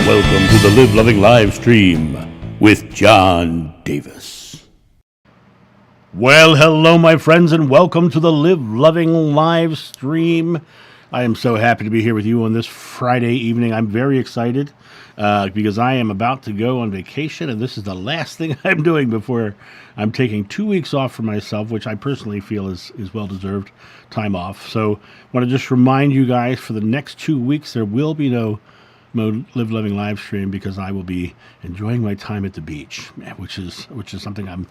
Welcome to the Live Loving live stream with John Davis. Well, hello, my friends, and welcome to the Live Loving live stream. I am so happy to be here with you on this Friday evening. I'm very excited because I am about to go on vacation, and this is the last thing I'm doing before I'm taking 2 weeks off for myself, which I personally feel is well-deserved time off. So I want to just remind you guys, for the next 2 weeks, there will be no Live Loving live stream because I will be enjoying my time at the beach, which is something I'm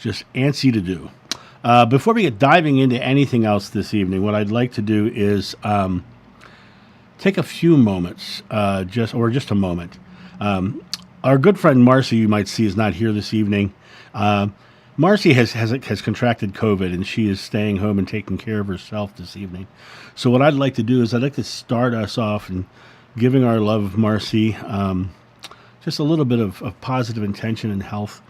just antsy to do. Before we get diving into anything else this evening, what I'd like to do is take a few moments, just a moment. Our good friend Marcy, you might see, is not here this evening. Marcy has contracted COVID, and she is staying home and taking care of herself this evening. So what I'd like to do is I'd like to start us off and giving our love of Marcy just a little bit of positive intention and health,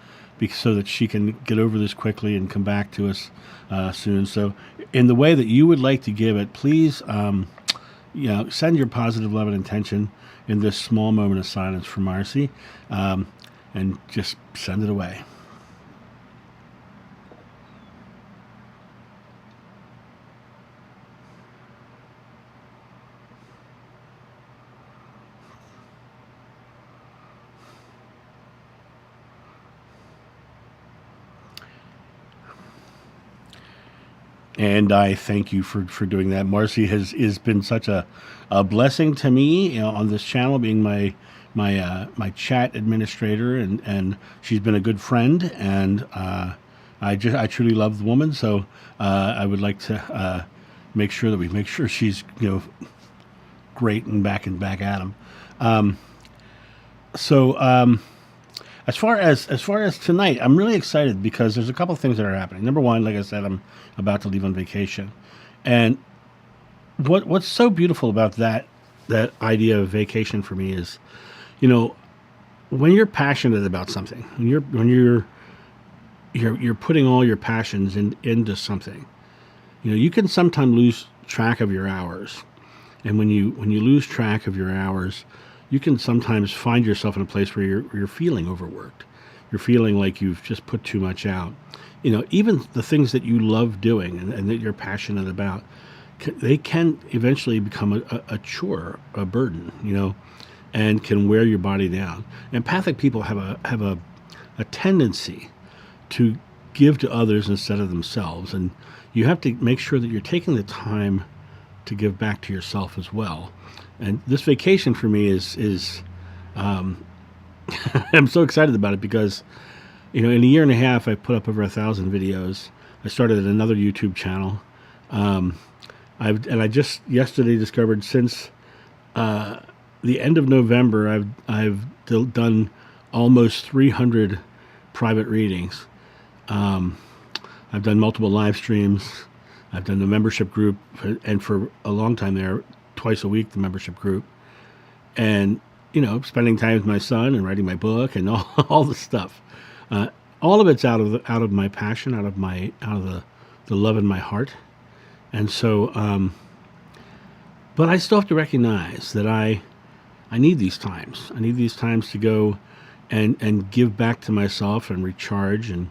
so that she can get over this quickly and come back to us soon. So in the way that you would like to give it, please send your positive love and intention in this small moment of silence for Marcy, and just send it away. And I thank you for doing that. Marcy has been such a blessing to me, on this channel, being my chat administrator, and she's been a good friend, and I truly love the woman. So I would like to make sure she's great and back at him. As far as tonight, I'm really excited because there's a couple of things that are happening. Number one, like I said, I'm about to leave on vacation, and what's so beautiful about that idea of vacation for me is, when you're passionate about something, when you're putting all your passions into something, you can sometimes lose track of your hours, and when you lose track of your hours, you can sometimes find yourself in a place where you're feeling overworked. You're feeling like you've just put too much out. Even the things that you love doing and that you're passionate about, they can eventually become a chore, a burden, and can wear your body down. Empathic people have a tendency to give to others instead of themselves, and you have to make sure that you're taking the time to give back to yourself as well. And this vacation for me is I'm so excited about it because, in a year and a half, I've put up over 1,000 videos. I started another YouTube channel. I just yesterday discovered, since the end of November, I've done almost 300 private readings. I've done multiple live streams. I've done the membership group, and for a long time there, twice a week, the membership group, and spending time with my son and writing my book and all the stuff. All of it's out of my passion, out of the love in my heart. And so, but I still have to recognize that I need these times. I need these times to go and give back to myself and recharge. And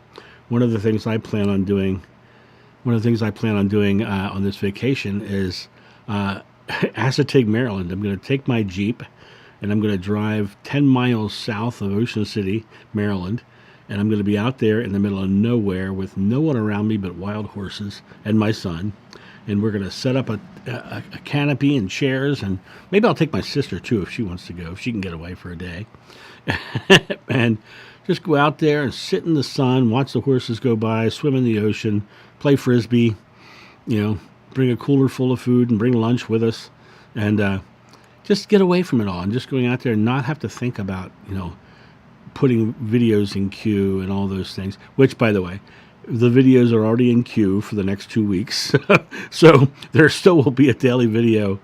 one of the things I plan on doing on this vacation is Assateague, Maryland. I'm going to take my Jeep, and I'm going to drive 10 miles south of Ocean City, Maryland, and I'm going to be out there in the middle of nowhere with no one around me but wild horses and my son, and we're going to set up a canopy and chairs, and maybe I'll take my sister too if she wants to go, if she can get away for a day, and just go out there and sit in the sun, watch the horses go by, swim in the ocean, play Frisbee, bring a cooler full of food and bring lunch with us, and just get away from it all, and just going out there and not have to think about, putting videos in queue and all those things, which, by the way, the videos are already in queue for the next 2 weeks. So there still will be a daily video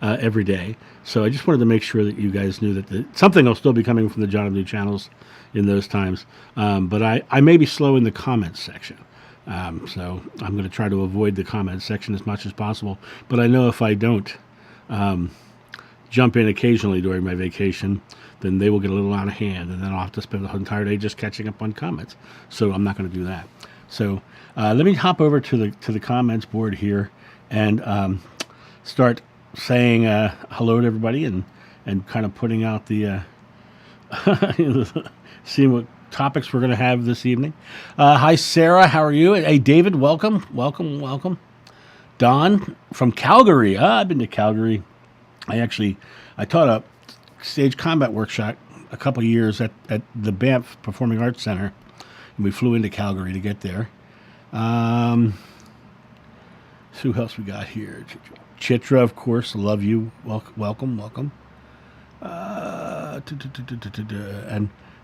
every day. So I just wanted to make sure that you guys knew that something will still be coming from the John of New channels in those times. But I may be slow in the comments section. So I'm going to try to avoid the comments section as much as possible. But I know if I don't jump in occasionally during my vacation, then they will get a little out of hand, and then I'll have to spend the whole entire day just catching up on comments. So I'm not going to do that. So let me hop over to the comments board here and start saying hello to everybody and kind of putting out the seeing what topics we're going to have this evening. Hi, Sarah. How are you? Hey, David. Welcome. Don from Calgary. I've been to Calgary. I taught a stage combat workshop a couple of years at the Banff Performing Arts Center, and we flew into Calgary to get there. Who else we got here? Chitra, of course. Love you. Welcome. And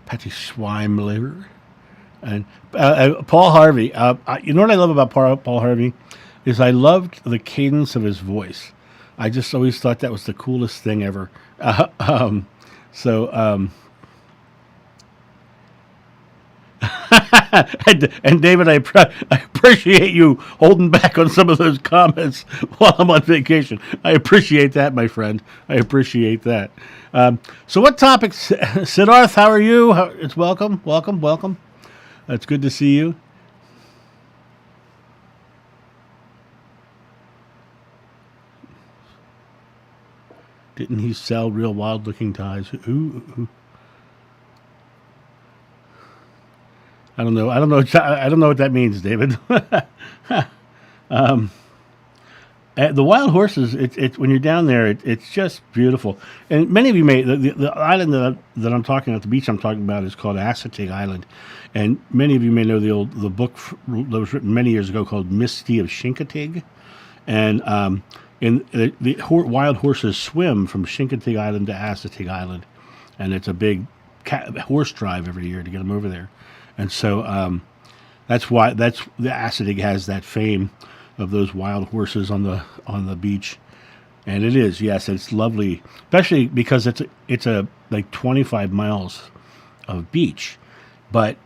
Patty Schweimler. And Paul Harvey. You know what I love about Paul Harvey? Is I loved the cadence of his voice. I just always thought that was the coolest thing ever. And David, I appreciate you holding back on some of those comments while I'm on vacation. I appreciate that, my friend. I appreciate that. So what topics? Siddharth, how are you? It's welcome. It's good to see you. Didn't he sell real wild-looking ties? Who? I don't know. I don't know what that means, David. The wild horses. It's when you're down there. It's just beautiful. And many of you may the island that I'm talking about, the beach I'm talking about, is called Assateague Island, and many of you may know the book that was written many years ago called Misty of Chincoteague, and the wild horses swim from Chincoteague Island to Assateague Island, and it's a big horse drive every year to get them over there. And so that's why the Assateague has that fame of those wild horses on the beach, and it is, yes, it's lovely, especially because it's a like 25 miles of beach, but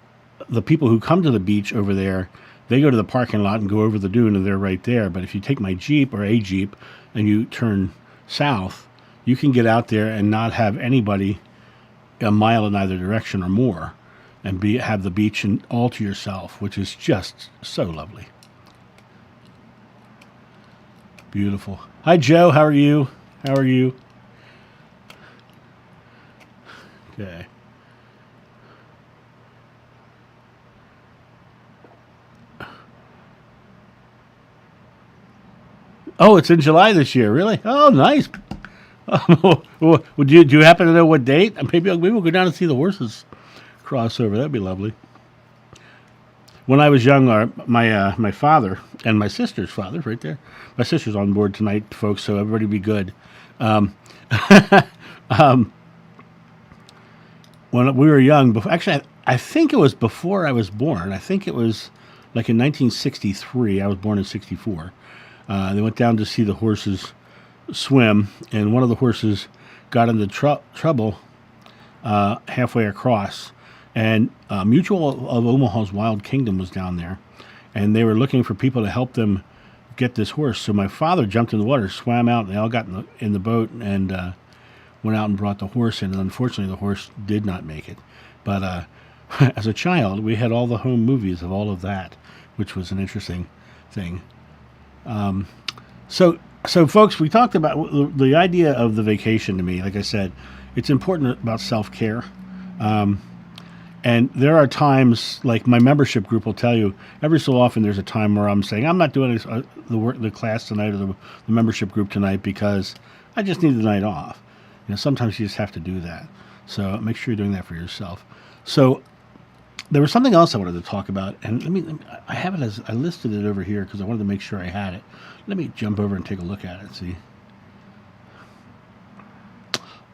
the people who come to the beach over there, they go to the parking lot and go over the dune, and they're right there. But if you take my Jeep or a Jeep and you turn south, you can get out there and not have anybody a mile in either direction or more, and have the beach all to yourself, which is just so lovely. Beautiful. Hi, Joe. How are you? Okay. Oh, it's in July this year. Really? Oh, nice. Do you happen to know what date? Maybe we'll go down and see the horses cross over. That'd be lovely. When I was young, my father and my sister's father, right there. My sister's on board tonight, folks, so everybody be good. When we were young, actually, I think it was before I was born. I think it was like in 1963. I was born in 64. They went down to see the horses swim, and one of the horses got into trouble halfway across. And Mutual of Omaha's Wild Kingdom was down there, and they were looking for people to help them get this horse. So my father jumped in the water, swam out, and they all got in the boat and went out and brought the horse in. And unfortunately, the horse did not make it. But as a child, we had all the home movies of all of that, which was an interesting thing. So folks, we talked about the idea of the vacation. To me, like I said, it's important about self-care. And there are times, like my membership group will tell you, every so often there's a time where I'm saying, I'm not doing the class tonight or the membership group tonight because I just need the night off. Sometimes you just have to do that. So make sure you're doing that for yourself. So there was something else I wanted to talk about, and I have it I listed it over here because I wanted to make sure I had it. Let me jump over and take a look at it. See.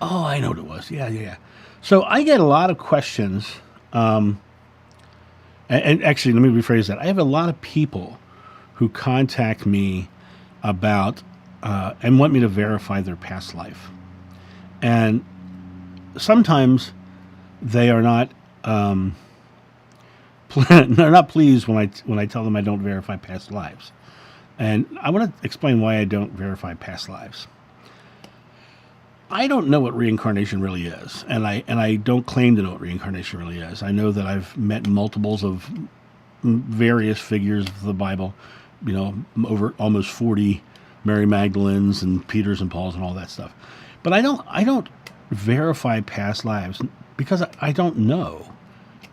Oh, I know what it was. Yeah. So I get a lot of questions. And actually, let me rephrase that. I have a lot of people who contact me about and want me to verify their past life. And sometimes they are not they're not pleased when I tell them I don't verify past lives. And I want to explain why I don't verify past lives. I don't know what reincarnation really is, and I don't claim to know what reincarnation really is. I know that I've met multiples of various figures of the Bible, over almost 40 Mary Magdalenes and Peters and Pauls and all that stuff. But I don't verify past lives because I don't know.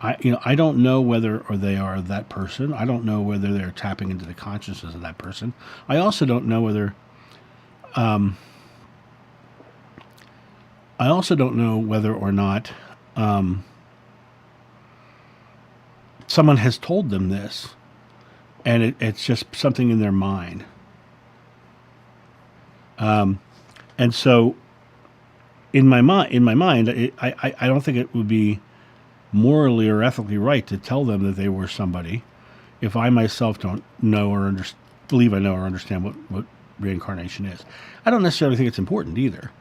I don't know whether or they are that person. I don't know whether they're tapping into the consciousness of that person. I also don't know whether or not someone has told them this, and it's just something in their mind. And so, in my mind, I don't think it would be morally or ethically right to tell them that they were somebody if I myself don't know or believe I know or understand what reincarnation is. I don't necessarily think it's important either.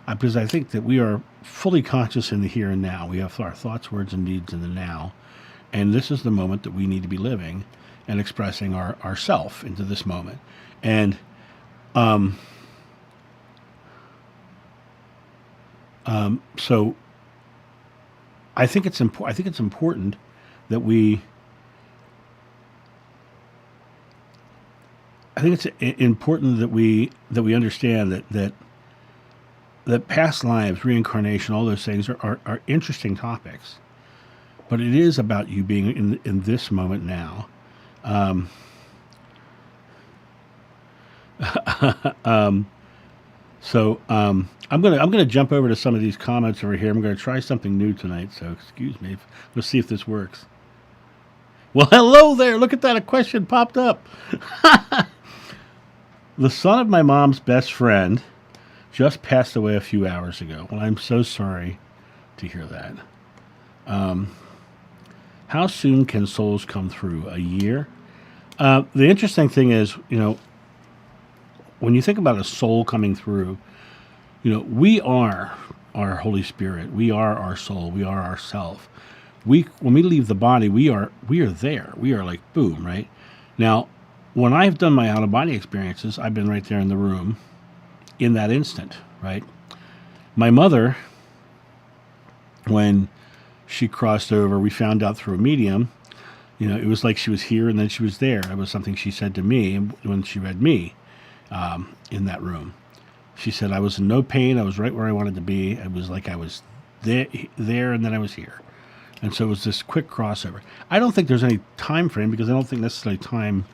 Because I think that we are fully conscious in the here and now. We have our thoughts, words, and deeds in the now. And this is the moment that we need to be living and expressing our self into this moment. And so I think it's important that we understand that past lives, reincarnation, all those things are interesting topics, but it is about you being in this moment now. So I'm gonna jump over to some of these comments over here. I'm gonna try something new tonight, so excuse me. Let's see if this works. Well, hello there. Look at that. A question popped up. The son of my mom's best friend just passed away a few hours ago. Well, I'm so sorry to hear that. How soon can souls come through? A year? The interesting thing is, when you think about a soul coming through, we are our Holy Spirit. We are our soul. We are ourself. When we leave the body, we are there. We are like boom, right? Now, when I've done my out-of-body experiences, I've been right there in the room in that instant, right? My mother, when she crossed over, we found out through a medium, it was like she was here and then she was there. It was something she said to me when she read me in that room. She said, I was in no pain. I was right where I wanted to be. It was like I was there and then I was here. And so it was this quick crossover. I don't think there's any time frame because I don't think necessarily time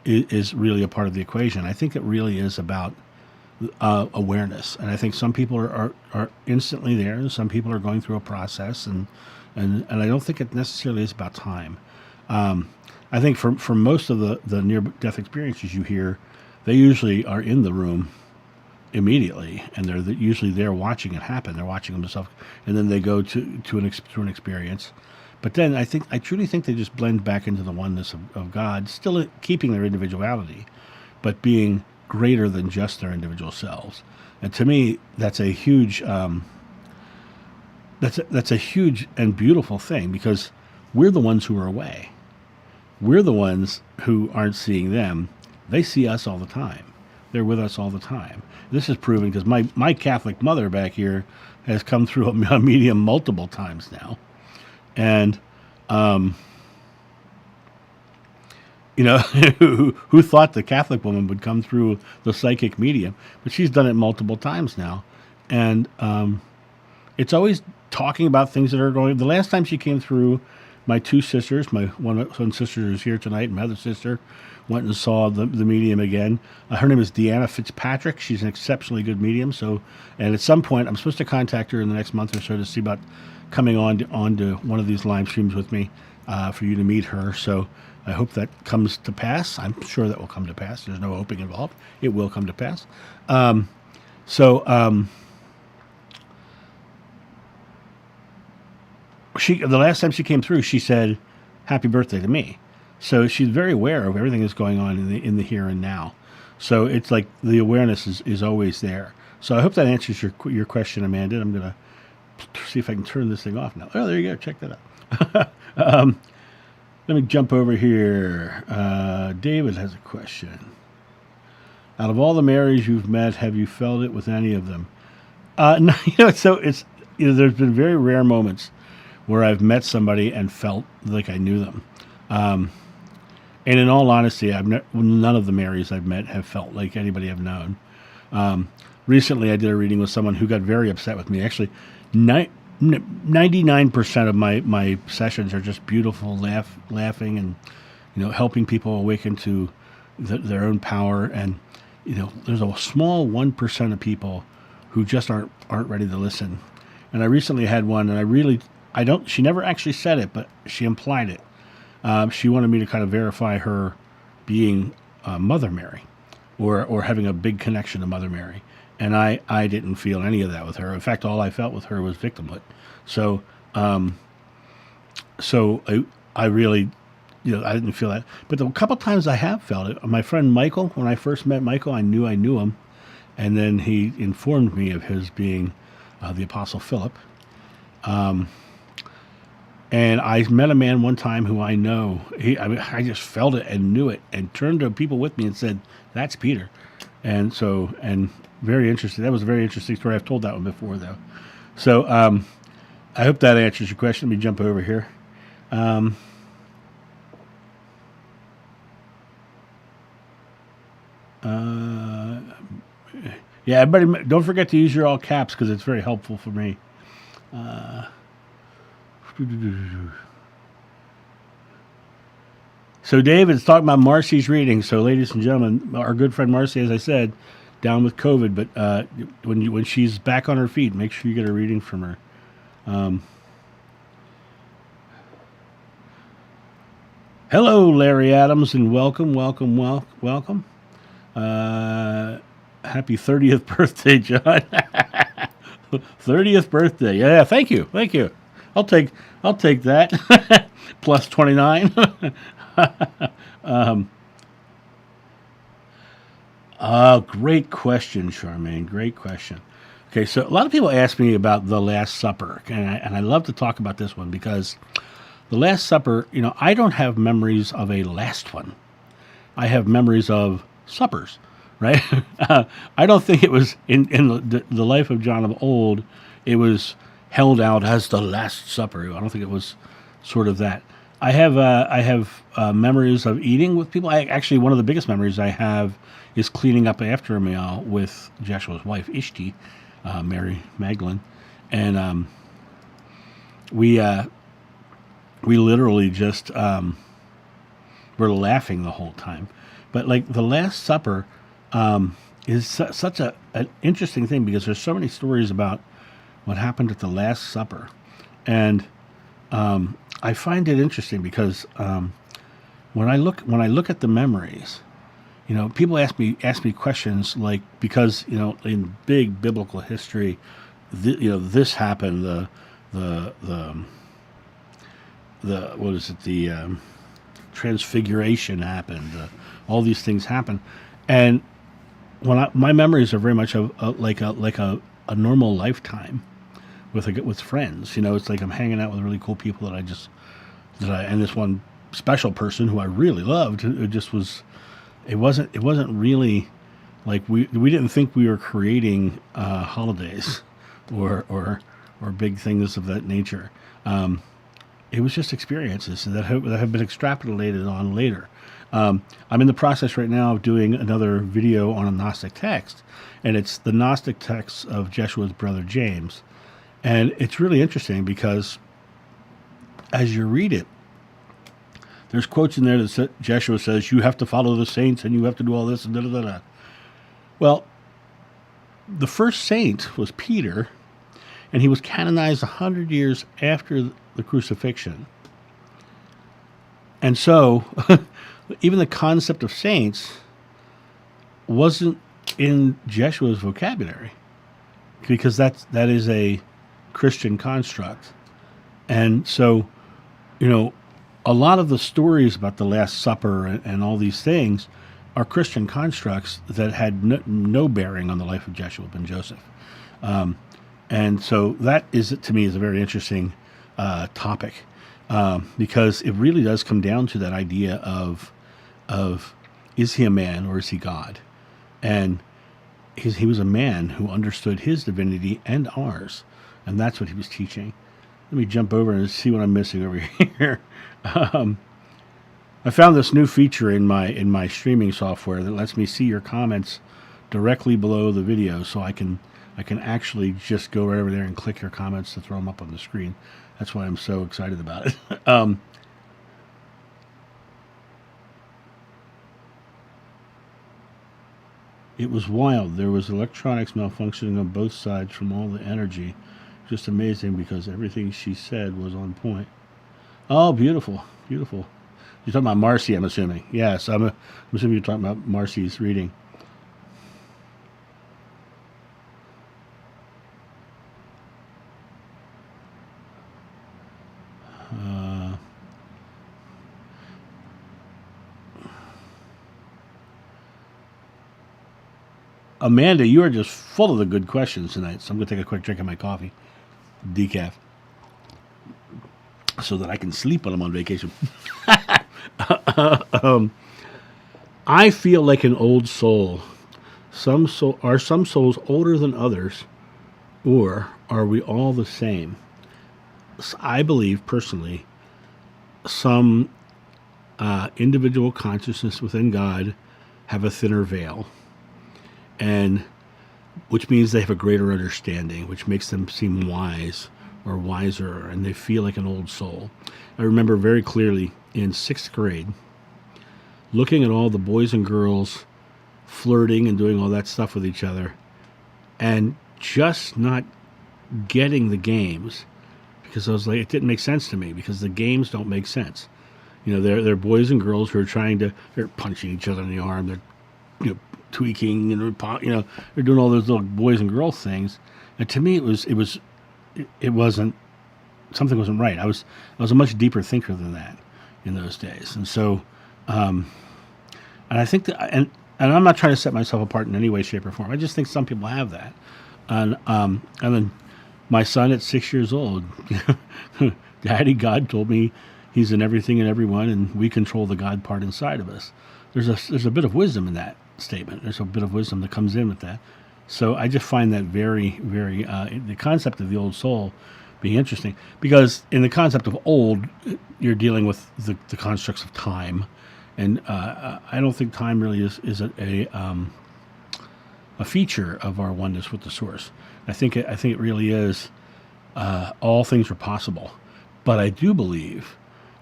is really a part of the equation. I think it really is about awareness. And I think some people are instantly there and some people are going through a process. And I don't think it necessarily is about time. I think for most of the near-death experiences you hear, they usually are in the room immediately, and they're usually there watching it happen. They're watching themselves, and then they go through an experience. But then I truly think they just blend back into the oneness of God, still keeping their individuality, but being greater than just their individual selves. And to me, that's a huge that's a huge and beautiful thing, because we're the ones who are away. We're the ones who aren't seeing them. They see us all the time. They're with us all the time. This is proven because my Catholic mother back here has come through a medium multiple times now. And, who thought the Catholic woman would come through the psychic medium? But she's done it multiple times now. And it's always talking about things that are going. The last time she came through, my two sisters, my one sister who's here tonight, and my other sister, went and saw the medium again. Her name is Deanna Fitzpatrick. She's an exceptionally good medium. And at some point, I'm supposed to contact her in the next month or so to see about coming on to one of these live streams with me for you to meet her. So I hope that comes to pass. I'm sure that will come to pass. There's no hoping involved. It will come to pass. The last time she came through, she said, "Happy birthday" to me. So she's very aware of everything that's going on in the here and now. So it's like the awareness is always there. So I hope that answers your question, Amanda. I'm going to see if I can turn this thing off now. Oh, there you go. Check that out. Let me jump over here. David has a question. Out of all the Marys you've met, have you felt it with any of them? No, so it's there's been very rare moments where I've met somebody and felt like I knew them. And in all honesty, none of the Marys I've met have felt like anybody I've known. Recently, I did a reading with someone who got very upset with me. Actually, 99% of my sessions are just beautiful, laughing, and helping people awaken to their own power. And there's a small 1% of people who just aren't ready to listen. And I recently had one, and I don't. She never actually said it, but she implied it. She wanted me to kind of verify her being Mother Mary, or having a big connection to Mother Mary. And I didn't feel any of that with her. In fact, all I felt with her was victimhood. So I really, I didn't feel that. But a couple times I have felt it. My friend Michael, when I first met Michael, I knew him. And then he informed me of his being the Apostle Philip. And I met a man one time who I know. I just felt it and knew it, and turned to people with me and said, "That's Peter." And very interesting. That was a very interesting story. I've told that one before, though. So I hope that answers your question. Let me jump over here. Yeah, everybody, don't forget to use your all caps because it's very helpful for me. So David's talking about Marcy's reading. So, ladies and gentlemen, our good friend Marcy, as I said, down with COVID, but when she's back on her feet, make sure you get a reading from her. Hello, Larry Adams, and welcome. Happy 30th birthday, John. 30th birthday. Yeah, thank you. I'll take that. Plus 29. Great question, Charmaine. Great question. Okay, so a lot of people ask me about the Last Supper, and I love to talk about this one because the Last Supper, I don't have memories of a last one. I have memories of suppers, right? I don't think it was in the life of John of old, it was held out as the Last Supper. I don't think it was sort of that. I have memories of eating with people. Actually, one of the biggest memories I have is cleaning up after a meal with Jeshua's wife, Ishti, Mary Magdalene, and we literally just were laughing the whole time. But like the Last Supper is such an interesting thing because there's so many stories about what happened at the Last Supper, and I find it interesting because when I look at the memories, people ask me questions like, because in big biblical history, this happened, the what is it, the transfiguration happened, all these things happened, and my memories are very much of like a normal lifetime with friends. It's like I'm hanging out with really cool people and this one special person who I really loved. It just was. It wasn't really like we didn't think we were creating holidays or big things of that nature. It was just experiences that have been extrapolated on later. I'm in the process right now of doing another video on a Gnostic text, and it's the Gnostic text of Jeshua's brother James. And it's really interesting because as you read it, there's quotes in there that Jeshua says, you have to follow the saints and you have to do all this and da-da-da-da. Well, the first saint was Peter, and he was canonized 100 years after the crucifixion. And so even the concept of saints wasn't in Jeshua's vocabulary because that is a Christian construct. And so, a lot of the stories about the Last Supper and all these things are Christian constructs that had no bearing on the life of Jeshua ben Joseph. And so that to me is a very interesting topic because it really does come down to that idea of is he a man or is he God? And he was a man who understood his divinity and ours, and that's what he was teaching. Let me jump over and see what I'm missing over here. I found this new feature in my streaming software that lets me see your comments directly below the video, so I can actually just go right over there and click your comments to throw them up on the screen. That's why I'm so excited about it. It was wild. There was electronics malfunctioning on both sides from all the energy. Just amazing because everything she said was on point. Oh, beautiful, beautiful. You're talking about Marcy, I'm assuming. Yes, I'm assuming you're talking about Marcy's reading. Amanda, you are just full of the good questions tonight, so I'm going to take a quick drink of my coffee, decaf, so that I can sleep when I'm on vacation. I feel like an old soul. Are some souls older than others, or are we all the same? I believe, personally, some individual consciousness within God have a thinner veil, and which means they have a greater understanding, which makes them seem wise or wiser, and they feel like an old soul. I remember very clearly in 6th grade looking at all the boys and girls flirting and doing all that stuff with each other and just not getting the games, because I was like, it didn't make sense to me, because the games don't make sense. You know, they're boys and girls who are they're punching each other in the arm, they're tweaking, and they're doing all those little boys and girls things. And to me, it wasn't, something wasn't right. I was a much deeper thinker than that in those days. And so, and I think that, and I'm not trying to set myself apart in any way, shape, or form. I just think some people have that. And then my son at 6 years old, Daddy, God told me He's in everything and everyone, and we control the God part inside of us. There's a bit of wisdom in that statement. There's a bit of wisdom that comes in with that. So I just find that very, very, the concept of the old soul being interesting, because in the concept of old, you're dealing with the constructs of time, and I don't think time really is a feature of our oneness with the source. I think it really is. All things are possible, but I do believe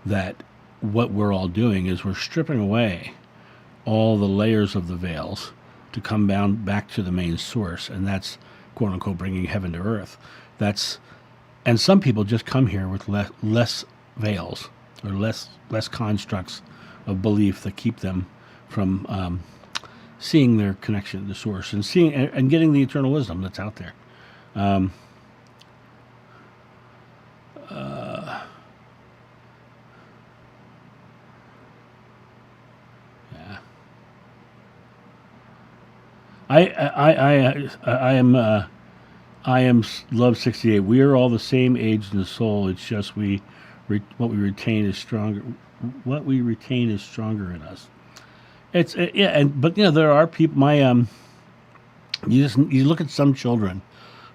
that what we're all doing is we're stripping away all the layers of the veils to come down back to the main source, and that's quote unquote bringing heaven to earth. And some people just come here with less veils or less constructs of belief that keep them from seeing their connection to the source and seeing and getting the eternal wisdom that's out there. I am Love 68. We are all the same age in the soul. It's just what we retain is stronger. What we retain is stronger in us. It's but there are people. You look at some children,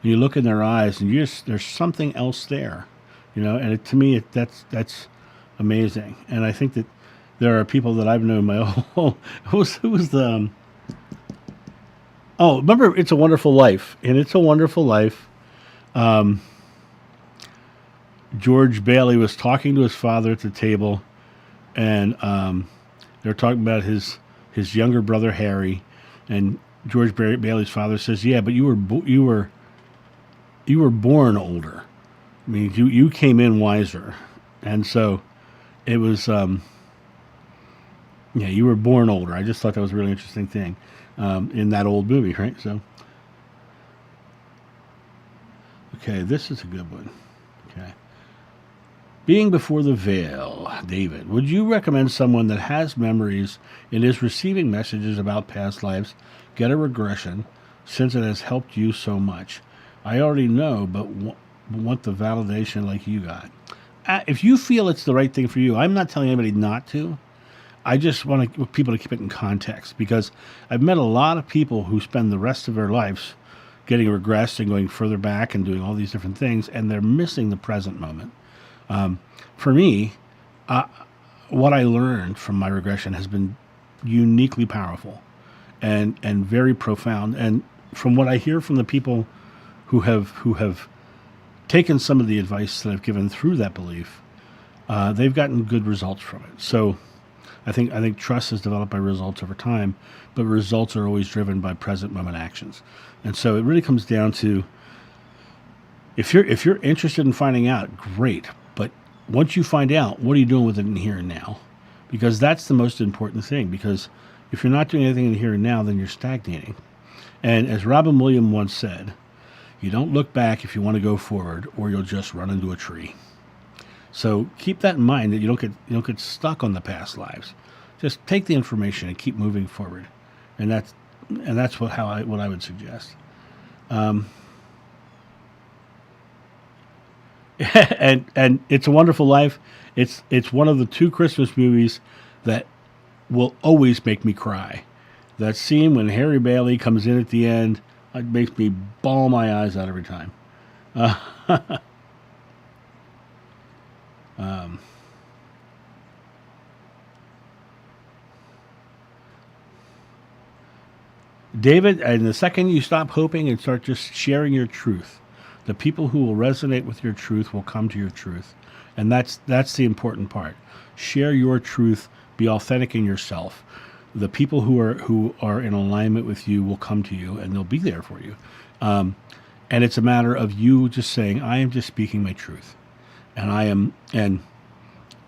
and you look in their eyes, and there's something else there, And to me, that's amazing. And I think that there are people that I've known my whole. Who was the Oh, remember It's a Wonderful Life? In It's a Wonderful Life, George Bailey was talking to his father at the table, and they were talking about his younger brother Harry, and George Bailey's father says, "Yeah, but you were born older. I mean, you came in wiser, and so it was you were born older." I just thought that was a really interesting thing. In that old movie, right? So, okay, this is a good one. Okay. Being before the veil, David, would you recommend someone that has memories and is receiving messages about past lives get a regression, since it has helped you so much? I already know, but want the validation like you got. If you feel it's the right thing for you, I'm not telling anybody not to. I just want people to keep it in context, because I've met a lot of people who spend the rest of their lives getting regressed and going further back and doing all these different things, and they're missing the present moment. For me, what I learned from my regression has been uniquely powerful and very profound. And from what I hear from the people who have taken some of the advice that I've given through that belief, they've gotten good results from it. So I think trust is developed by results over time, but results are always driven by present moment actions. And so it really comes down to, if you're interested in finding out, great. But once you find out, what are you doing with it in here and now? Because that's the most important thing. Because if you're not doing anything in here and now, then you're stagnating. And as Robin Williams once said, you don't look back if you want to go forward, or you'll just run into a tree. So keep that in mind, that you don't get stuck on the past lives. Just take the information and keep moving forward, and that's what I would suggest. And It's a Wonderful Life. It's one of the 2 Christmas movies that will always make me cry. That scene when Harry Bailey comes in at the end, it makes me bawl my eyes out every time. David, and the second you stop hoping and start just sharing your truth, the people who will resonate with your truth will come to your truth. And that's the important part. Share your truth, be authentic in yourself. The people who are in alignment with you will come to you, and they'll be there for you. And it's a matter of you just saying, I am just speaking my truth. And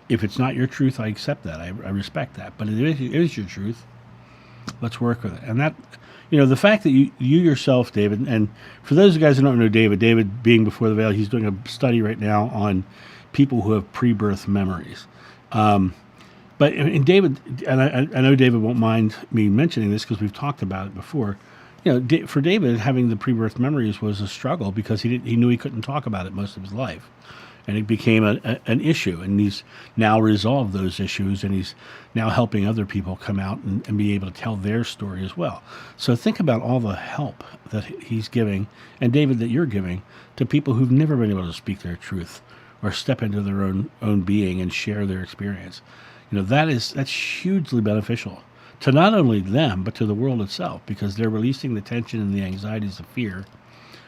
if it's not your truth, I accept that. I respect that. But it is your truth. Let's work with it. And that, the fact that you yourself, David, and for those of you guys who don't know David being Before the Veil, he's doing a study right now on people who have pre-birth memories. But in David, and I know David won't mind me mentioning this because we've talked about it before. For David, having the pre-birth memories was a struggle because he knew he couldn't talk about it most of his life. And it became an issue, and he's now resolved those issues, and he's now helping other people come out and be able to tell their story as well. So think about all the help that he's giving, and David, that you're giving, to people who've never been able to speak their truth or step into their own being and share their experience. That's hugely beneficial to not only them, but to the world itself, because they're releasing the tension and the anxieties of fear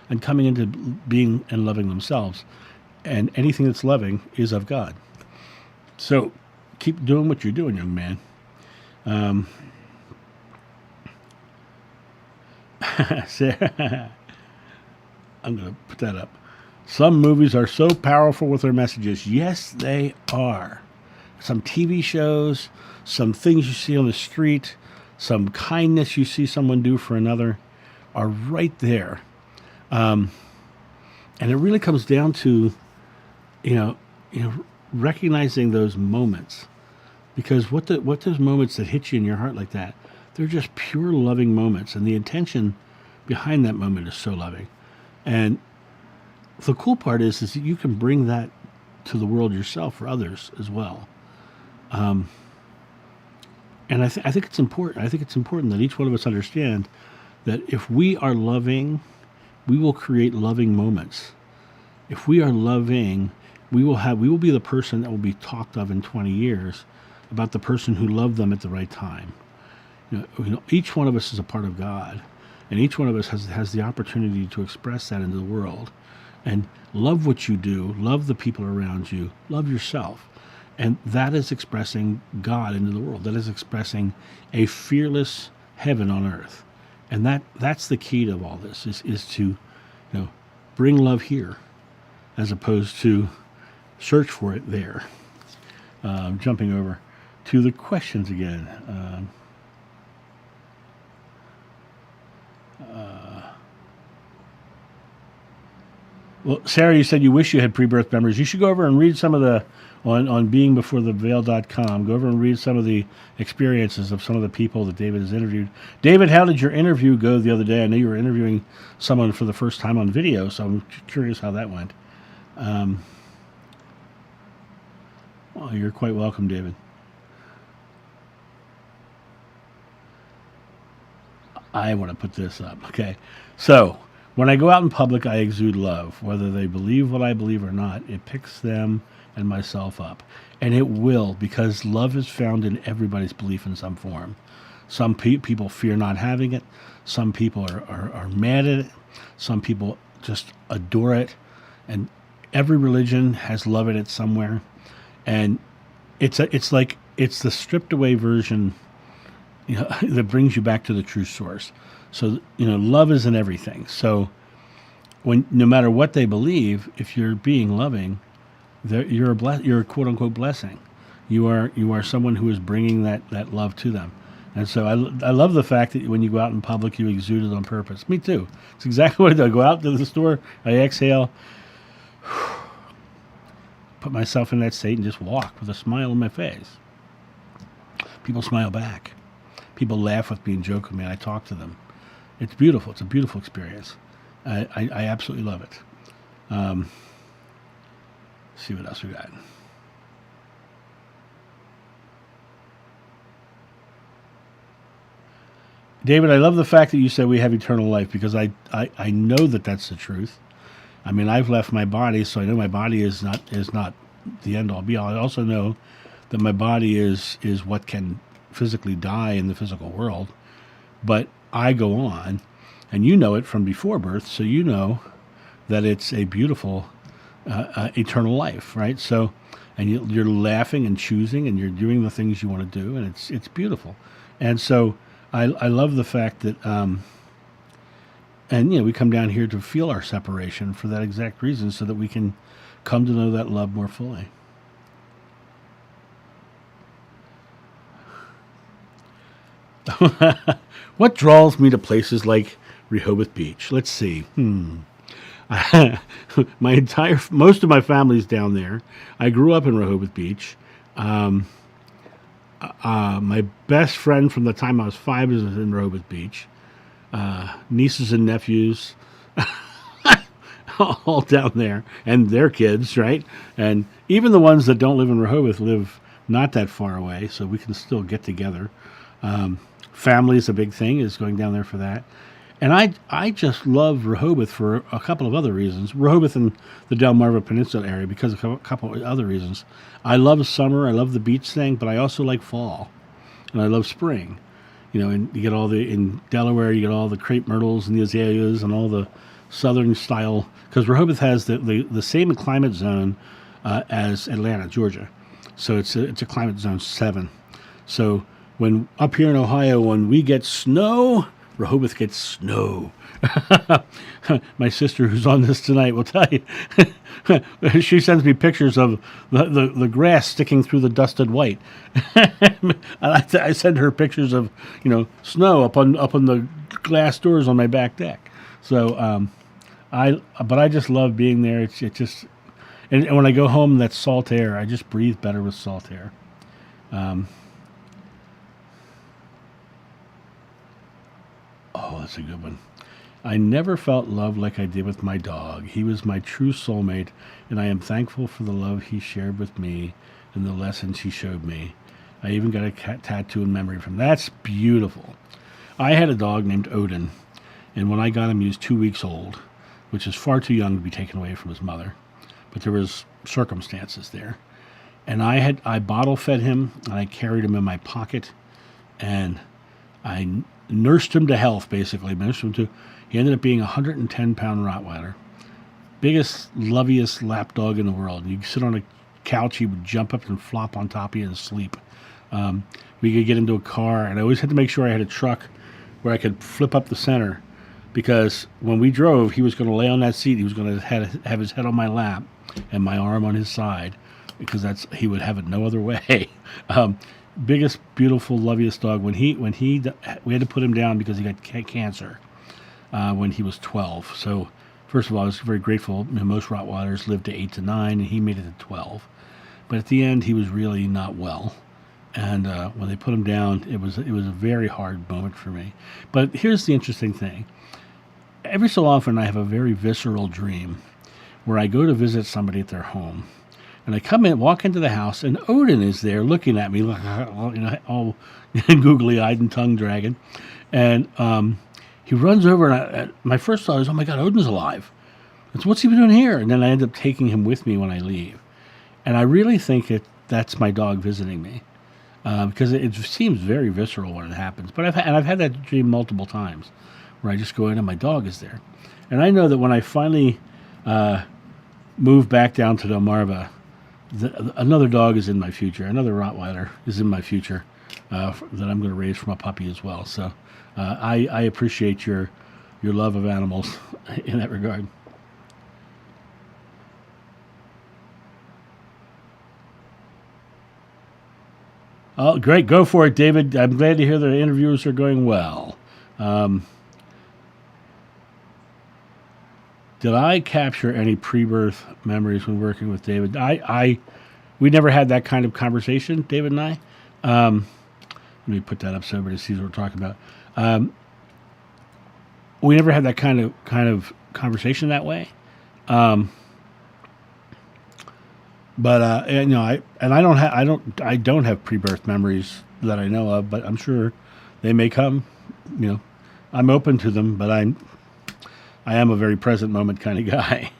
and coming into being and loving themselves. And anything that's loving is of God. So keep doing what you're doing, young man. Sarah, I'm going to put that up. Some movies are so powerful with their messages. Yes, they are. Some TV shows, some things you see on the street, some kindness you see someone do for another are right there. And it really comes down to recognizing those moments, because what those moments that hit you in your heart like that, they're just pure loving moments, and the intention behind that moment is so loving. And the cool part is that you can bring that to the world yourself for others as well. And I think it's important. I think it's important that each one of us understand that if we are loving, we will create loving moments. If we are loving, we will be the person that will be talked of in 20 years about the person who loved them at the right time. Each one of us is a part of God, and each one of us has the opportunity to express that into the world. And love what you do, love the people around you, love yourself. And that is expressing God into the world. That is expressing a fearless heaven on earth. And that's the key to all this, is to bring love here, as opposed to search for it there. Jumping over to the questions again. Well, Sarah, you said you wish you had pre-birth memories. You should go over and read some of the, on beingbeforetheveil.com, go over and read some of the experiences of some of the people that David has interviewed. David, how did your interview go the other day? I know you were interviewing someone for the first time on video, so I'm curious how that went. Well, you're quite welcome, David. I want to put this up. Okay. So, when I go out in public, I exude love. Whether they believe what I believe or not, it picks them and myself up. And it will, because love is found in everybody's belief in some form. Some people fear not having it. Some people are mad at it. Some people just adore it. And every religion has love in it somewhere. And it's the stripped away version, that brings you back to the true source. So, love is in everything. So no matter what they believe, if you're being loving, you're a quote unquote blessing. You are someone who is bringing that love to them. And so I love the fact that when you go out in public, you exude it on purpose. Me too. It's exactly what I do. I go out to the store, I exhale, put myself in that state, and just walk with a smile on my face. People smile back. People laugh with me and joke with me, and I talk to them. It's beautiful. It's a beautiful experience. I absolutely love it. Let's see what else we got. David, I love the fact that you said we have eternal life, because I know that that's the truth. I mean, I've left my body, so I know my body is not the end all be all. I also know that my body is what can physically die in the physical world, but I go on, and you know it from before birth, so you know that it's a beautiful eternal life, right? So, and you're laughing and choosing, and you're doing the things you want to do, and it's beautiful. And so I love the fact that, and we come down here to feel our separation for that exact reason, so that we can come to know that love more fully. What draws me to places like Rehoboth Beach? Let's see. Most of my family's down there. I grew up in Rehoboth Beach. My best friend from the time I was 5 is in Rehoboth Beach. Nieces and nephews, all down there, and their kids, right? And even the ones that don't live in Rehoboth live not that far away, so we can still get together. Family is a big thing, is going down there for that. And I just love Rehoboth for a couple of other reasons. Rehoboth and the Delmarva Peninsula area, because of a couple of other reasons. I love summer, I love the beach thing, but I also like fall, and I love spring. And you get in Delaware, you get all the crepe myrtles and the azaleas and all the southern style, because Rehoboth has the same climate zone as Atlanta, Georgia. So it's a climate zone 7. So when up here in Ohio, when we get snow, Rehoboth gets snow. My sister, who's on this tonight, will tell you. She sends me pictures of the grass sticking through the dusted white. I send her pictures of snow up on the glass doors on my back deck. So but I just love being there. It just and when I go home, that's salt air. I just breathe better with salt air. Oh, that's a good one. I never felt love like I did with my dog. He was my true soulmate, and I am thankful for the love he shared with me and the lessons he showed me. I even got a tattoo in memory from him. That's beautiful. I had a dog named Odin, and when I got him, he was 2 weeks old, which is far too young to be taken away from his mother. But there was circumstances there. And I bottle fed him, and I carried him in my pocket, and I nursed him to health, basically. He ended up being a 110-pound Rottweiler. Biggest, loveliest lap dog in the world. You sit on a couch, he would jump up and flop on top of you and sleep. We could get into a car, and I always had to make sure I had a truck where I could flip up the center, because when we drove, he was going to lay on that seat. He was going to have his head on my lap and my arm on his side, because he would have it no other way. Biggest, beautiful, loveliest dog. We had to put him down because he got cancer when he was 12. So first of all, I was very grateful. Most Rottweilers live to 8 to 9, and he made it to 12. But at the end, he was really not well. And when they put him down, it was a very hard moment for me. But here's the interesting thing. Every so often, I have a very visceral dream where I go to visit somebody at their home. And I come in, walk into the house, and Odin is there looking at me, like, all googly-eyed and tongue-dragging. And he runs over, and my first thought is, oh my God, Odin's alive. It's, what's he been doing here? And then I end up taking him with me when I leave. And I really think that's my dog visiting me, because it seems very visceral when it happens. But I've had that dream multiple times, where I just go in and my dog is there. And I know that when I finally move back down to Delmarva, another dog is in my future. Another Rottweiler is in my future that I'm going to raise from a puppy as well. So I appreciate your love of animals in that regard. Oh, great. Go for it, David. I'm glad to hear the interviews are going well. Did I capture any pre-birth memories when working with David? We never had that kind of conversation, David and I. Let me put that up so everybody sees what we're talking about. We never had that kind of conversation that way. But I don't have pre-birth memories that I know of, but I'm sure they may come. I'm open to them, but I am a very present moment kind of guy.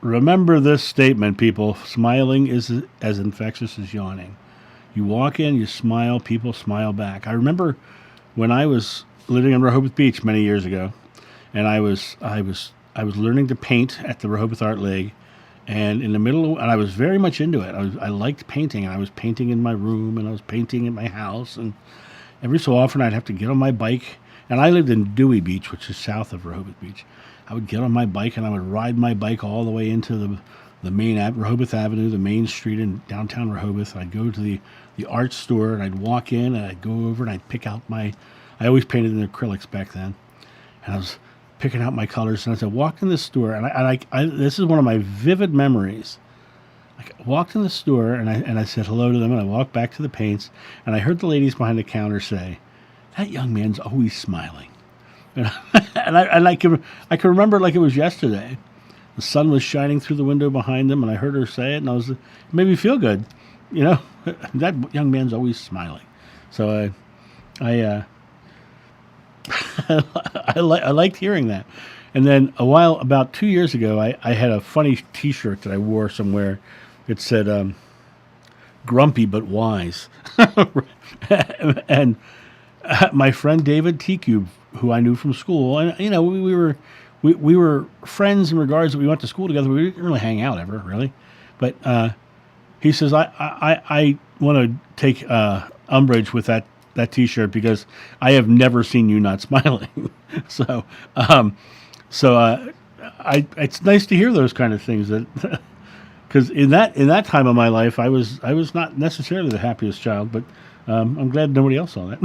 Remember this statement, people. Smiling is as infectious as yawning. You walk in, you smile, people smile back. I remember when I was living in Rehoboth Beach many years ago, and I was learning to paint at the Rehoboth Art League, and and I was very much into it. I liked painting, and I was painting in my room, and I was painting in my house, and every so often I'd have to get on my bike, and I lived in Dewey Beach, which is south of Rehoboth Beach. I would get on my bike, and I would ride my bike all the way into the main Rehoboth Avenue, the main street in downtown Rehoboth. I'd go to the art store, and I'd walk in, and I'd go over, and I'd pick out I always painted in acrylics back then, and I was picking out my colors, and I said, walk in the store, and I this is one of my vivid memories. I walked in the store, and I said hello to them, and I walked back to the paints, and I heard the ladies behind the counter say, that young man's always smiling. And I can remember it like it was yesterday. The sun was shining through the window behind them, and I heard her say it, and it made me feel good. That young man's always smiling. So I liked hearing that. And then about 2 years ago, I had a funny T-shirt that I wore somewhere. It said, "Grumpy but wise," and my friend David T. Cube, who I knew from school, and we were friends in regards that we went to school together. We didn't really hang out ever, really, but he says I want to take umbrage with that T-shirt because I have never seen you not smiling. So it's nice to hear those kind of things that because in that time of my life I was not necessarily the happiest child, but I'm glad nobody else saw that.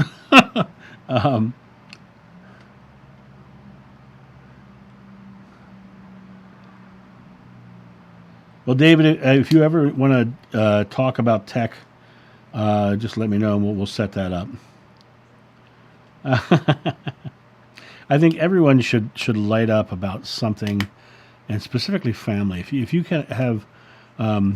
Well, David, if you ever want to talk about tech, just let me know and we'll set that up. I think everyone should light up about something, and specifically family. If you can have, I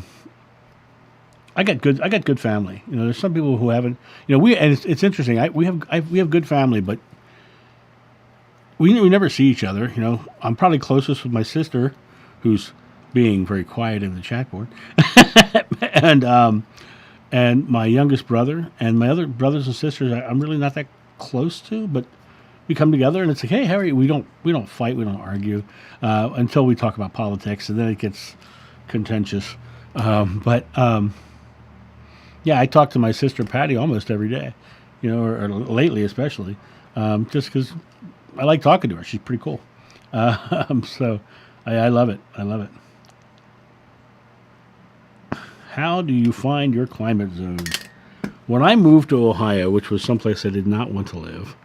got good family. There's some people who haven't. It's interesting. We have good family, but we never see each other. I'm probably closest with my sister, who's being very quiet in the chat board, and my youngest brother, and my other brothers and sisters I'm really not that close to, but we come together and it's like, hey, how are you? We don't fight, we don't argue until we talk about politics, and then it gets contentious. Yeah, I talk to my sister Patty almost every day, or lately especially, just because I like talking to her. She's pretty cool. So I love it. I love it. How do you find your climate zone? When I moved to Ohio, which was someplace I did not want to live,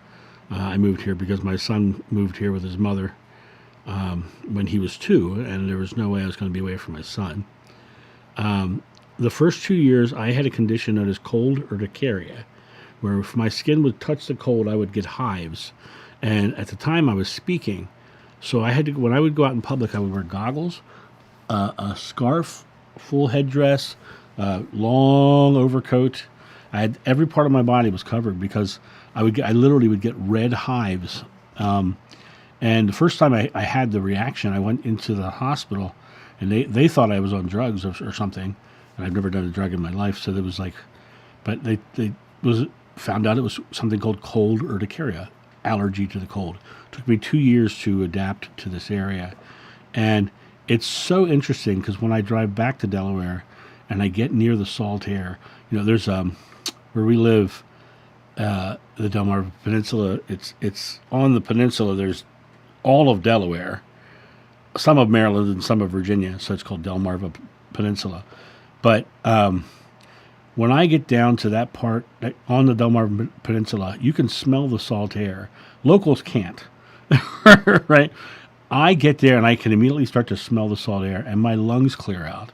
I moved here because my son moved here with his mother when he was 2, and there was no way I was going to be away from my son. The first 2 years, I had a condition known as cold urticaria, where if my skin would touch the cold, I would get hives. And at the time, I was speaking, so I had to. When I would go out in public, I would wear goggles a scarf, full headdress, long overcoat. I had every part of my body was covered because I literally would get red hives. And the first time I had the reaction, I went into the hospital, and they thought I was on drugs or something, and I've never done a drug in my life, so there was like, but they was found out it was something called cold urticaria, allergy to the cold. It took me 2 years to adapt to this area, and it's so interesting because when I drive back to Delaware, and I get near the salt air, there's where we live, the Delmarva Peninsula. It's on the peninsula. There's all of Delaware, some of Maryland, and some of Virginia. So it's called Delmarva Peninsula. But when I get down to that part on the Delmarva Peninsula, you can smell the salt air. Locals can't, right? I get there and I can immediately start to smell the salt air, and my lungs clear out.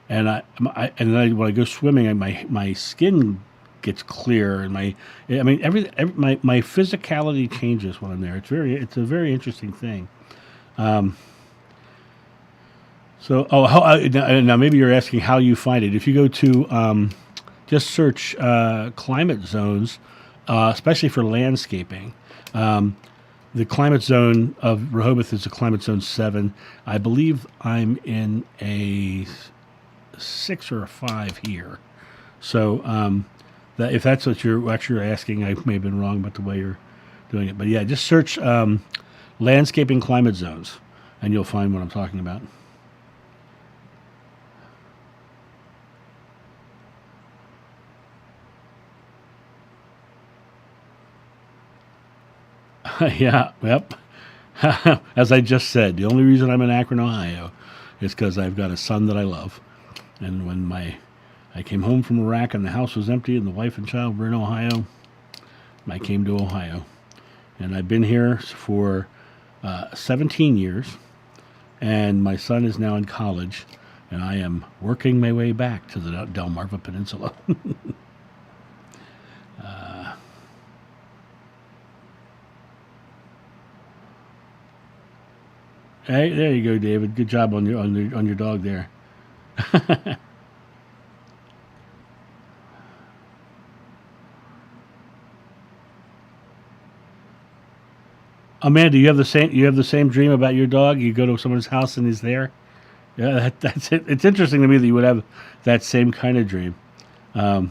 And when I go swimming, my skin gets clear, and my physicality changes when I'm there. It's a very interesting thing. Now maybe you're asking how you find it. If you go to just search climate zones, especially for landscaping. The climate zone of Rehoboth is a climate zone 7. I believe I'm in a 6 or a 5 here. So if that's what you're asking, I may have been wrong about the way you're doing it. But yeah, just search landscaping climate zones, and you'll find what I'm talking about. Yeah, yep. As I just said, the only reason I'm in Akron, Ohio, is because I've got a son that I love. And when I came home from Iraq and the house was empty and the wife and child were in Ohio, I came to Ohio. And I've been here for 17 years, and my son is now in college, and I am working my way back to the Delmarva Peninsula. Hey, there you go, David. Good job on your dog there. Amanda, you have the same dream about your dog? You go to someone's house and he's there? Yeah, that's it. It's interesting to me that you would have that same kind of dream. When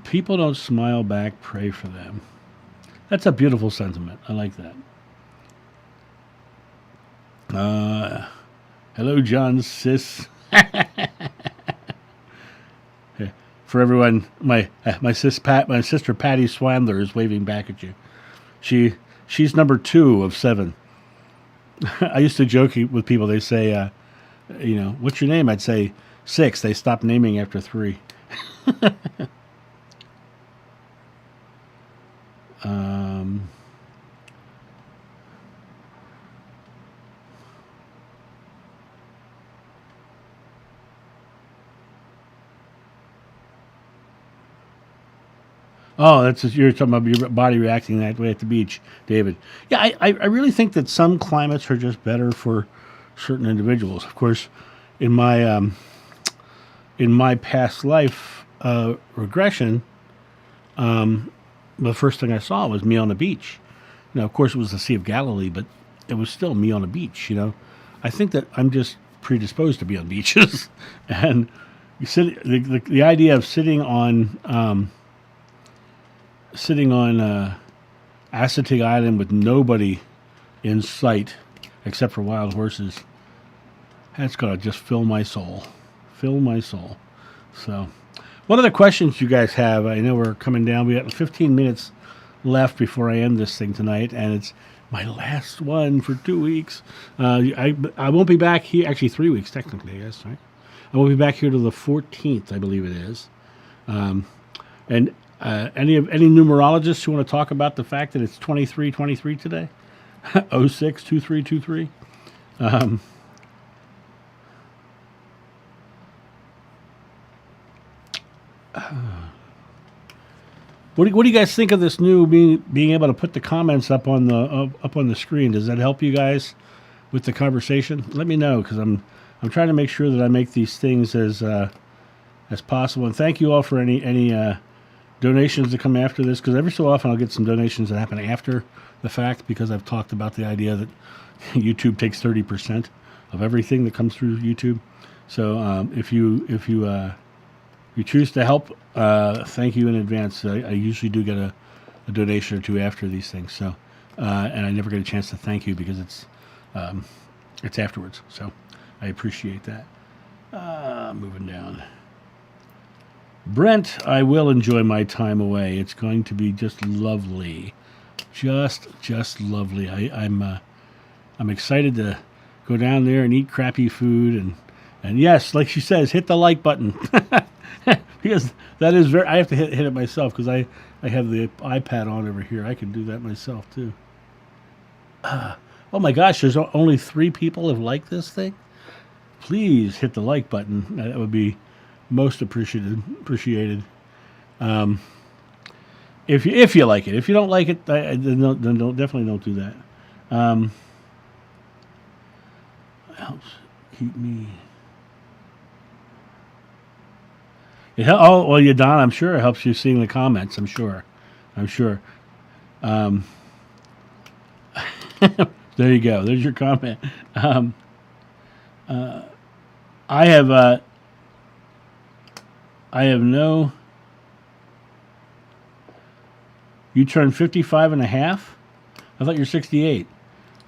people don't smile back, pray for them. That's a beautiful sentiment. I like that. Hello, John Sis. For everyone, my sister Patty Swandler is waving back at you. She's number 2 of 7. I used to joke with people. They say, what's your name? I'd say 6. They stopped naming after 3. Oh, you're talking about your body reacting that way at the beach, David. Yeah, I really think that some climates are just better for certain individuals. Of course, in my past life regression, the first thing I saw was me on the beach. Now, of course, it was the Sea of Galilee, but it was still me on a beach. I think that I'm just predisposed to be on beaches, and the idea of sitting on Assateague Island with nobody in sight except for wild horses, that's going to just fill my soul. So, what other questions you guys have? I know we're coming down. We got 15 minutes left before I end this thing tonight, and it's my last one for 2 weeks. I won't be back here. Actually, 3 weeks technically, I guess, right? I won't be back here till the 14th, I believe it is. And any numerologists who want to talk about the fact that it's 2323 today? 062323. What do you guys think of this new being able to put the comments up on the screen? Does that help you guys with the conversation, let me know, because I'm trying to make sure that I make these things as possible. And thank you all for any donations that come after this, because every so often I'll get some donations that happen after the fact, because I've talked about the idea that YouTube takes 30% of everything that comes through YouTube. So if you choose to help, thank you in advance. I usually do get a donation or two after these things. So and I never get a chance to thank you because it's afterwards. So I appreciate that. Moving down. Brent, I will enjoy my time away. It's going to be just lovely, just lovely. I'm excited to go down there and eat crappy food and yes, like she says, hit the like button because that is very. I have to hit it myself because I have the iPad on over here. I can do that myself too. Oh my gosh, there's only 3 people have liked this thing. Please hit the like button. That would be most appreciated. If you like it. If you don't like it, then definitely don't do that. Helps keep me. Well, Don, I'm sure it helps you seeing the comments. I'm sure. There you go. There's your comment. I have no. You turned 55 and a half? I thought you're 68.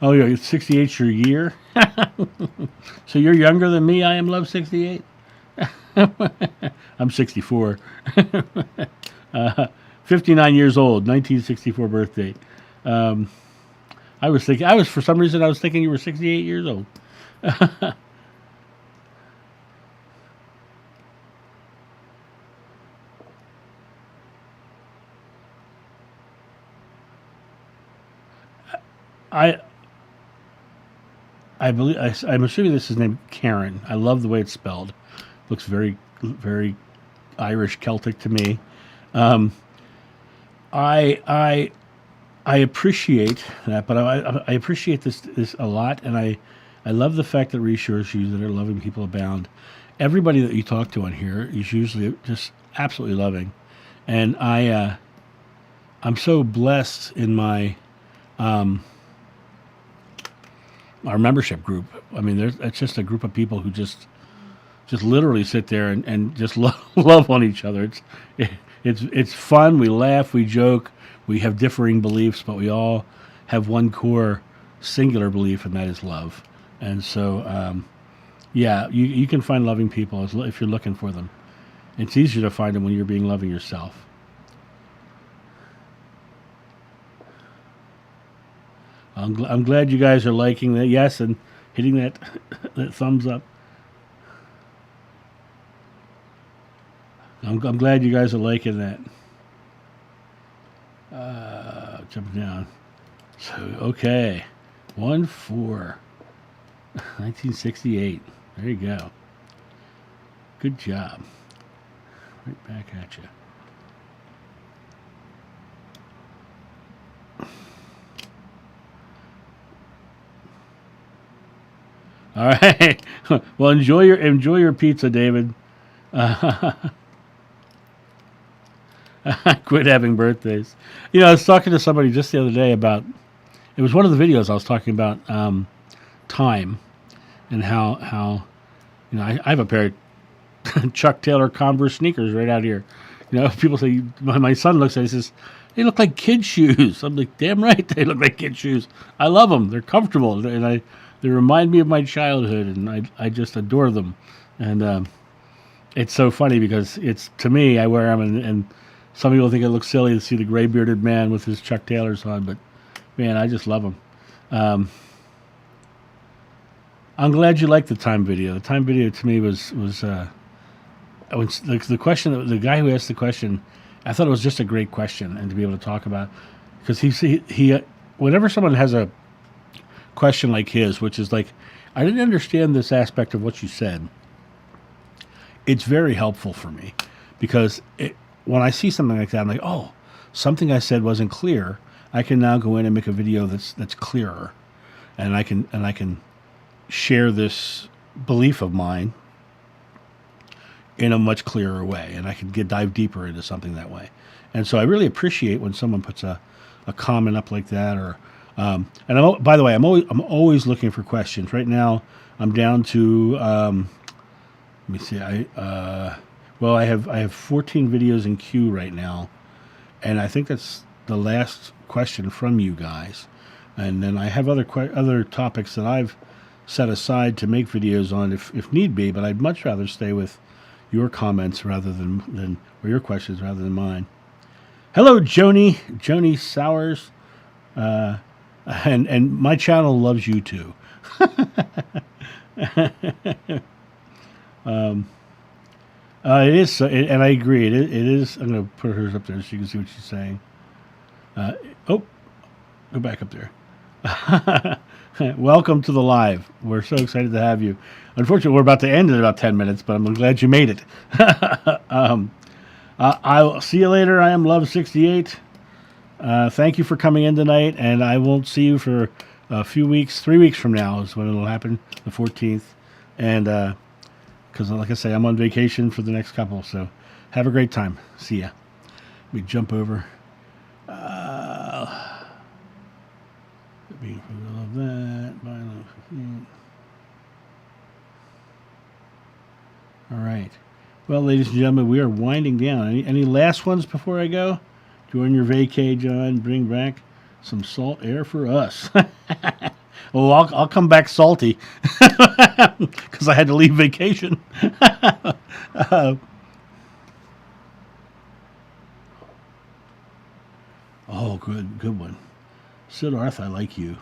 Oh, yeah, 68's your year? So you're younger than me, I am Love 68? I'm 64. 59 years old, 1964 birth date. For some reason, I was thinking you were 68 years old. I believe I'm assuming this is named Karen. I love the way it's spelled. Looks very Irish Celtic to me. I appreciate that, but I appreciate this a lot, and I love the fact that it reassures you that are loving people abound. Everybody that you talk to on here is usually just absolutely loving, and I'm so blessed in my our membership group. I mean, it's just a group of people who just literally sit there and just love on each other. It's fun. We laugh, we joke, we have differing beliefs, but we all have one core singular belief, and that is love. And so, you can find loving people if you're looking for them. It's easier to find them when you're being loving yourself. I'm glad you guys are liking that, yes, and hitting that thumbs up. I'm glad you guys are liking that. Jumping down. So, okay. 1/4. 1968. There you go. Good job. Right back at you. All right. Well, enjoy your pizza, David. Quit having birthdays. I was talking to somebody just the other day about. It was one of the videos I was talking about time, and how I have a pair of Chuck Taylor Converse sneakers right out here. People say my son looks at it and says they look like kid shoes. I'm like, damn right, they look like kid shoes. I love them. They're comfortable, and they remind me of my childhood, and I just adore them. And it's so funny because it's, to me, I wear them, and some people think it looks silly to see the gray-bearded man with his Chuck Taylors on, but man, I just love them. I'm glad you liked the time video. The time video to me was the question, the guy who asked the question, I thought it was just a great question, and to be able to talk about, because he whenever someone has a question like his, which is like, I didn't understand this aspect of what you said, it's very helpful for me, because when I see something like that, I'm like, oh, something I said wasn't clear. I can now go in and make a video that's clearer, and I can share this belief of mine in a much clearer way, and I can dive deeper into something that way. And so I really appreciate when someone puts a comment up like that, or by the way, I'm always looking for questions. Right now, I'm down to let me see. I have 14 videos in queue right now, and I think that's the last question from you guys. And then I have other topics that I've set aside to make videos on if need be, but I'd much rather stay with your comments rather than or your questions rather than mine. Hello, Joni Sowers, and my channel loves you too. It is, and I agree. It is. I'm going to put hers up there so you can see what she's saying. Go back up there. Welcome to the live. We're so excited to have you. Unfortunately, we're about to end in about 10 minutes, but I'm glad you made it. I'll see you later. I am Love68. Thank you for coming in tonight, and I won't see you for a few weeks. 3 weeks from now is when it'll happen, the 14th. And because, like I say, I'm on vacation for the next couple, so have a great time. See ya. Let me jump over. Being for the love that. All right. Well, ladies and gentlemen, we are winding down. Any last ones before I go? Join your vacay, John. Bring back some salt air for us. Oh, I'll come back salty because I had to leave vacation. Oh, good one. Siddharth, I like you.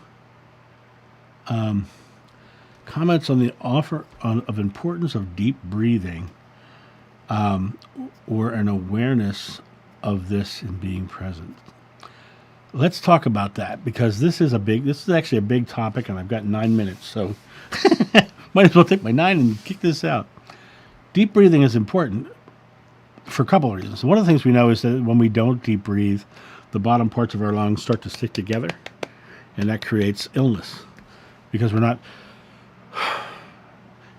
Comments on the offer of importance of deep breathing, or an awareness of this in being present. Let's talk about that, because this is actually a big topic, and I've got 9 minutes, so might as well take my 9 and kick this out. Deep breathing is important for a couple of reasons. One of the things we know is that when we don't deep breathe, the bottom parts of our lungs start to stick together, and that creates illness because we're not.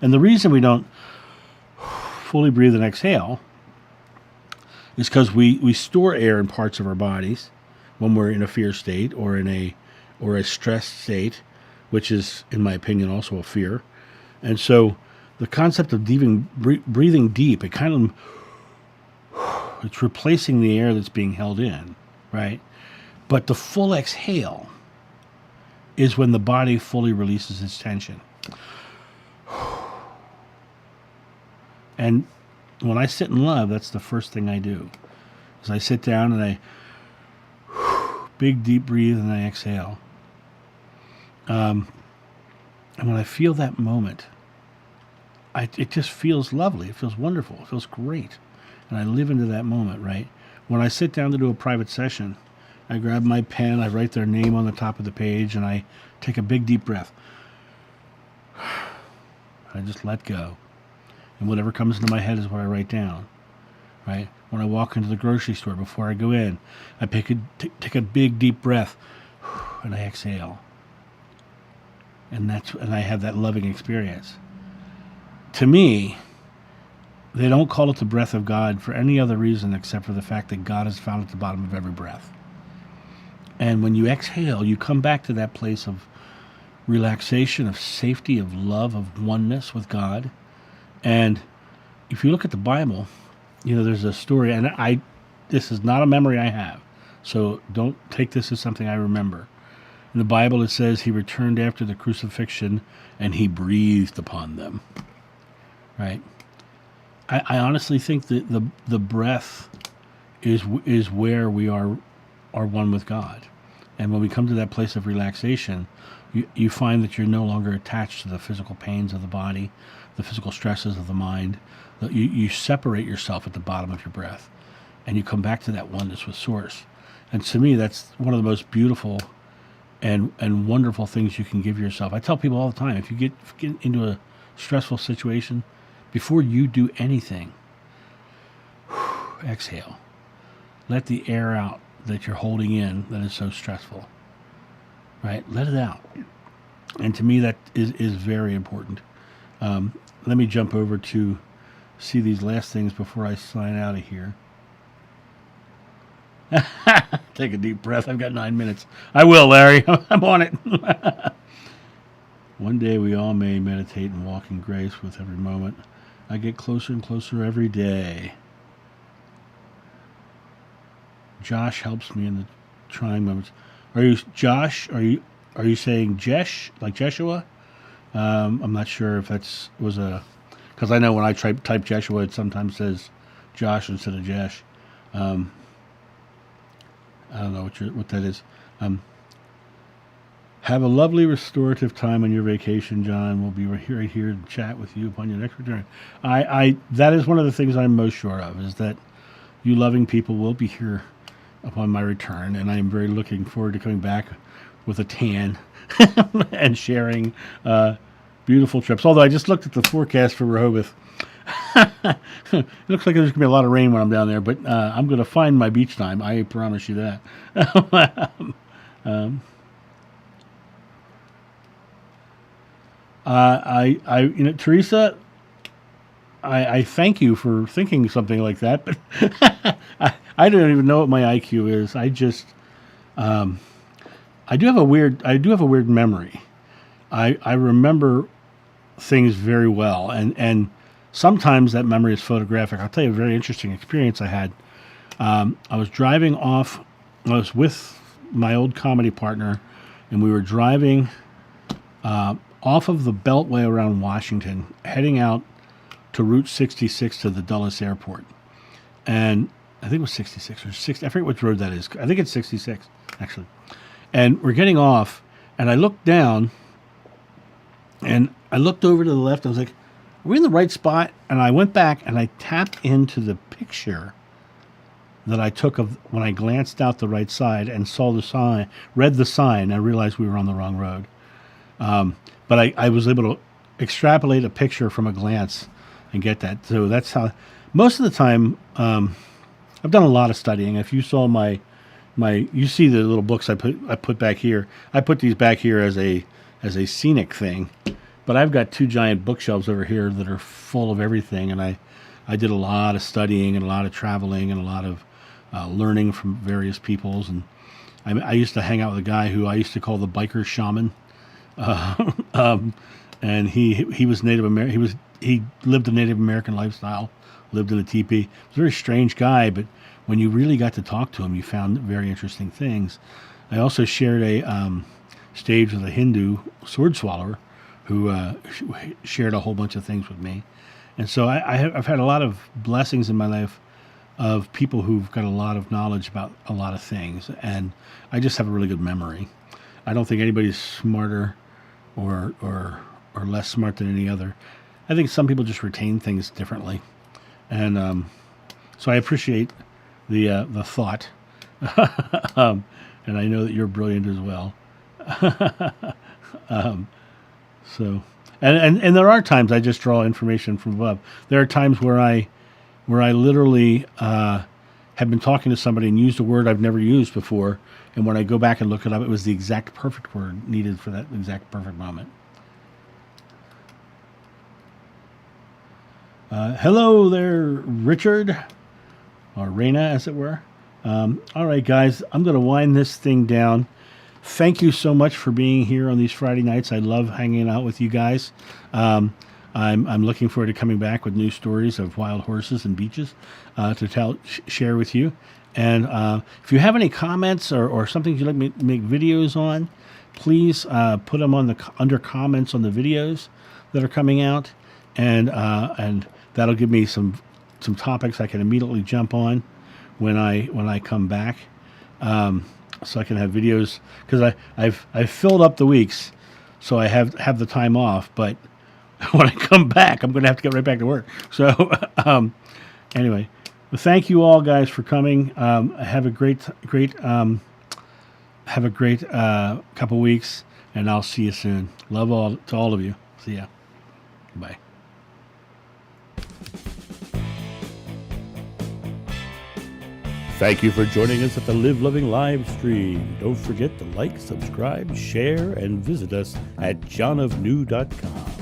And the reason we don't fully breathe and exhale is because we store air in parts of our bodies when we're in a fear state or a stressed state, which is, in my opinion, also a fear. And so the concept of breathing deep, it's replacing the air that's being held in, right? But the full exhale is when the body fully releases its tension. And when I sit in love, that's the first thing I do. Is I sit down and I big deep breathe and I exhale. And when I feel that moment, it just feels lovely. It feels wonderful. It feels great. And I live into that moment, right? When I sit down to do a private session, I grab my pen, I write their name on the top of the page, and I take a big deep breath. I just let go. And whatever comes into my head is what I write down, right? When I walk into the grocery store before I go in, I take a big deep breath, and I exhale. And I have that loving experience. To me, they don't call it the breath of God for any other reason except for the fact that God is found at the bottom of every breath. And when you exhale, you come back to that place of relaxation, of safety, of love, of oneness with God. And if you look at the Bible, there's a story, and this is not a memory I have, so don't take this as something I remember. In the Bible, it says he returned after the crucifixion, and he breathed upon them. Right? I honestly think that the breath is where we are one with God. And when we come to that place of relaxation, you find that you're no longer attached to the physical pains of the body, the physical stresses of the mind. You separate yourself at the bottom of your breath, and you come back to that oneness with Source. And to me, that's one of the most beautiful and wonderful things you can give yourself. I tell people all the time, if you get into a stressful situation, before you do anything, exhale. Let the air out that you're holding in that is so stressful. Right? Let it out. And to me, that is very important. Let me jump over to see these last things before I sign out of here. Take a deep breath. I've got 9 minutes. I will, Larry. I'm on it. One day we all may meditate and walk in grace with every moment. I get closer and closer every day. Josh helps me in the trying moments. Are you Josh? Are you saying Jesh, like Jeshua? I'm not sure if was a, because I know when I type Jeshua, it sometimes says Josh instead of Jesh. I don't know what that is. Have a lovely restorative time on your vacation, John. We'll be right here to chat with you upon your next return. That is one of the things I'm most sure of, is that you loving people will be here upon my return, and I am very looking forward to coming back with a tan and sharing beautiful trips. Although I just looked at the forecast for Rehoboth. It looks like there's going to be a lot of rain when I'm down there, but I'm going to find my beach time. I promise you that. Teresa, I thank you for thinking something like that, but I don't even know what my IQ is. I do have a weird memory. I remember things very well, and sometimes that memory is photographic. I'll tell you a very interesting experience I had. I was driving off. I was with my old comedy partner, and we were driving off of the Beltway around Washington, heading out to Route 66 to the Dulles Airport. And I think it was 66 or 60. I forget which road that is. I think it's 66, actually. And we're getting off, and I looked down, and I looked over to the left. I was like, are we in the right spot? And I went back, and I tapped into the picture that I took of when I glanced out the right side and saw the sign, read the sign, I realized we were on the wrong road. But I was able to extrapolate a picture from a glance and get that. So that's how, most of the time, I've done a lot of studying. If you saw you see the little books I put back here. I put these back here as a scenic thing, but I've got 2 giant bookshelves over here that are full of everything. And I did a lot of studying and a lot of traveling and a lot of learning from various peoples. And I used to hang out with a guy who I used to call the biker shaman. And he was Native American. He lived a Native American lifestyle, lived in a teepee. He was a very strange guy, but when you really got to talk to him, you found very interesting things. I also shared a stage with a Hindu sword swallower who shared a whole bunch of things with me. And so I've had a lot of blessings in my life of people who've got a lot of knowledge about a lot of things. And I just have a really good memory. I don't think anybody's smarter or less smart than any other. I think some people just retain things differently, and so I appreciate the thought, and I know that you're brilliant as well. So, and there are times I just draw information from above. There are times where I literally have been talking to somebody and used a word I've never used before. And when I go back and look it up, it was the exact perfect word needed for that exact perfect moment. Hello there, Richard, or Raina, as it were. All right, guys, I'm going to wind this thing down. Thank you so much for being here on these Friday nights. I love hanging out with you guys. I'm looking forward to coming back with new stories of wild horses and beaches to share with you. And if you have any comments or something you'd like me to make videos on, please put them under comments on the videos that are coming out, and that'll give me some topics I can immediately jump on when I come back, so I can have videos, because I've filled up the weeks, so I have the time off. But when I come back, I'm going to have to get right back to work. So anyway. Well, thank you all, guys, for coming. Have a great couple weeks, and I'll see you soon. Love to all of you. See ya. Bye. Thank you for joining us at the Live Loving live stream. Don't forget to like, subscribe, share, and visit us at johnofnew.com.